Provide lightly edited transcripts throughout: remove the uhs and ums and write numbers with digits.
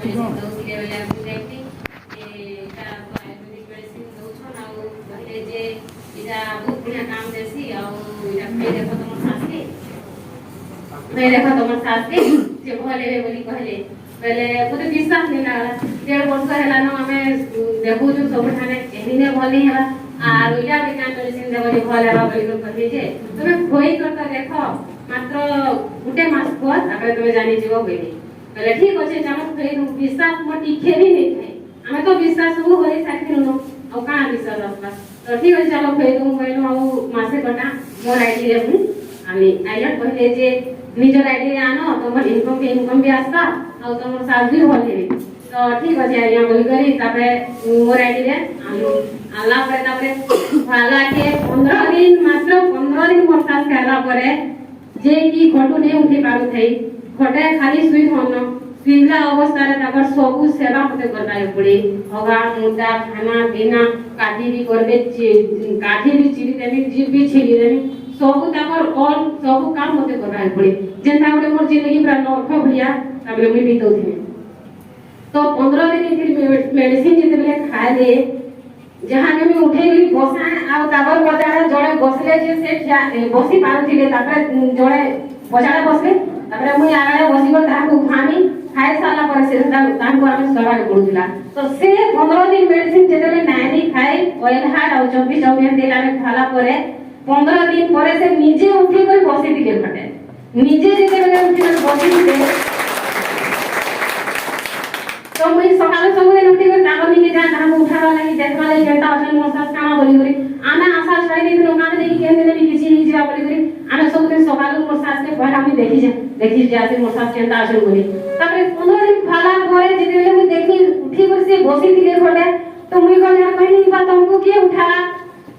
medicine दउଥିଲେ बेले हमहु देखती एटा आयुर्वेदिक मेडिसिन दउछन आ कहले जे इटा बहुत बढ़िया काम देसी आ इटा पे देखो तुम सास के पे देखो तुम सास के जे भले बोली कहले बेले मते विश्वास नहीं लागला 1.5 वर्ष हैला न हमें देखु जो सब ठाने एहिने भली हैला आ रोइला विज्ञान मेडिसिन देबो जे भले बा बोली कहले जे तुमे खोई करता देखो मात्र गुटे मास पर तापर तुमे जानि जीवो बोली बेले ठीक अछि जानो फेर विश्वास म टिके भी नहीं थे हमें तो विश्वास हो होई साथी नो औ का विश्वास असला तो ठीक अछि चलो फेर कहलो औ मासे कटा मोर आईडी रे आमी आइलट कहले जे निजर आईडी रे आनो तमर इनकम भी आस्ता आ तमर साथ भी भल हेबे तो ठीक अछि आइया बोली करी तापर मोर आईडी रे आमी आला परे तापर भाला के 15 दिन मात्र 15 दिन मोर साथ करला परे जे की खटु नहीं उठी पारु थई खटे खाली सुई होनो सुईला अवस्था रे तापर सबु सेवा मते करबाय पड़ी हगा मुदा खाना पीना काठी भी करबे काठी भी चिरी देनी जीव भी छिली देनी सबु तापर ऑल सबु काम मते करबाय पड़ी जेंता गोटे मोर जिंदगी पूरा नरक भलिया तापर मी बितौथि तो 15 दिन फिर मेडिसिन जते बेले खाए जहां के मी उठे गली बसा आ तापर बजाड़ा जड़े बसले जे से बसी पारुथिले तापर जड़े बजाड़ा बसले तापर मुई आगळे बसी को ताकू उठानी खाए साला पर से ताकू आमे सवाल पडुला तो से 15 दिन मेडिसिन जेतेले नानी खाए ऑयल हार्ड और 24 चौबिया तेल आमे खाला परे 15 दिन परे से निजे उठी कर बसी दिले फटे निजे जेतेले उठी कर बसी दिले तो मुई सकाल सबे उठी कर ताको निके जा ताको उठावा लागि देखवा लागि केनता असन मोसास कामा बोली करी आना आशा छाई दिन लोकाने देखि केन देले भी किछि नि जिरा बोली करी आना सब दिन सकाल मोसास के पहला मी देखि जासे मोसास केनता असन बोली तापर 15 दिन भाला परे जेतेले मुई देखि उठी कर से बसी दिले खटे तो मुई कहले कहनी बा तुमको के उठाला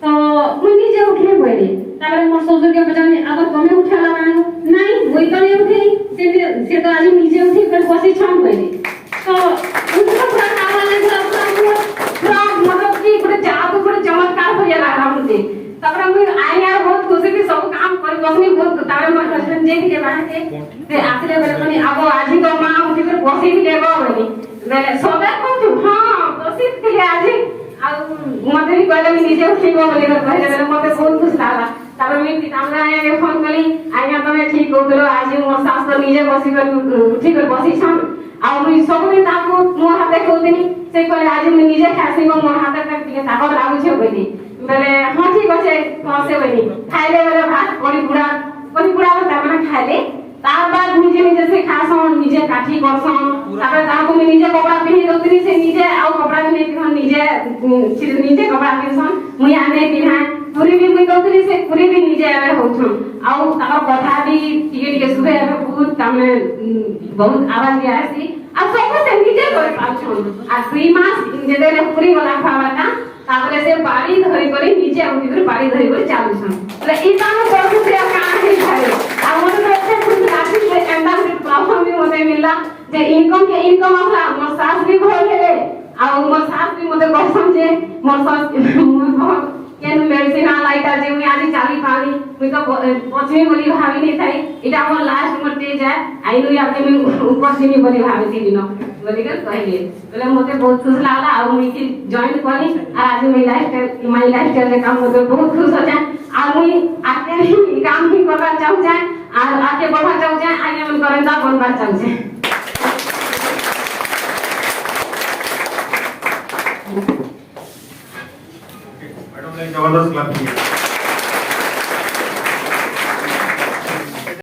तो मुई निजे उठले बोली तापर मोर ससुर के पजानी अगर तुमे उठाला मानो नहीं मुई तो नहीं उठी से तो आज निजे उठी कर बसी छम बोली तो उनका पूरा नाम ले पूरा मतलब की पूरा जादू पूरा चमत्कार हो गया हमसे तब हम आए यार बहुत खुशी थी सब काम कर बसनी बहुत तारे मोर हस्बैंड जे के बाहर से आखिर बेले कोनी अब आज ही तो मां उठी कर बसी भी लेबो बोली बेले सबे को हां बसी के आज आ मते भी कहले मैं निजे उठीबो बोली कर कहले बेले मते बहुत खुश लागला तब मैं हमरा आया के फोन कली आया तमे ठीक होतलो आज मोर सास तो निजे बसी कर उठी कर बसी छम आ मुई सब दिन ताको मोर हाथे कहतनी से कहले आज मुई निजे खासी मोर हाथे तक टिके ताकत लागु छे बोली बेले हां ठीक আছে कसे बनी खाइले बेले भात बड़ी बुढ़ा बता माने खाइले तार बाद निजे से खासन निजे काठी करसन तापर ताको मैं निजे कपड़ा पिहि दउतनी से निजे आ कपड़ा भी नहीं निजे कपड़ा पिसन मुई आने पिना पूरी भी मुई दउतनी से पूरी भी निजे आवे होछन आ ताको कथा भी टिके सुबह आवे बहुत तामे बहुत आवाज भी आसी आ सब से निजे कर पाछन आ 3 मास जेदेले पूरी वाला खावाटा तापरे से बाड़ी धरी करी नीचे उठी कर बाड़ी धरी कर चालू छन ले ई तानो बहुत से काम है खाए आ मोर तो अच्छे कुछ लाठी से एंडा से प्लाफॉर्म भी मते मिलला जे इनकम असला मोर सास भी भल हेले आ मोर सास भी मते कहसन जे मोर सास केन मेडिसिन आलाइटा जे मैं आज चाली पानी मैं तो पछमी बोली भाभी नहीं थाई इटा मोर लास्ट मोर स्टेज है आइनु याते मैं ऊपर से नहीं बोली भाभी थी दिनो बोली कर कहले बोले मते बहुत खुश लागला आ मुई की जॉइन करी आ आज मैं माय लाइफस्टाइल में काम मते बहुत खुश हो जाए आ मुई आके ही काम ही करबा चाहू जाए आ आके बढ़ा चाहू जाए आगे मन करंदा बनबा चाहू जाए जबरदस्त क्लब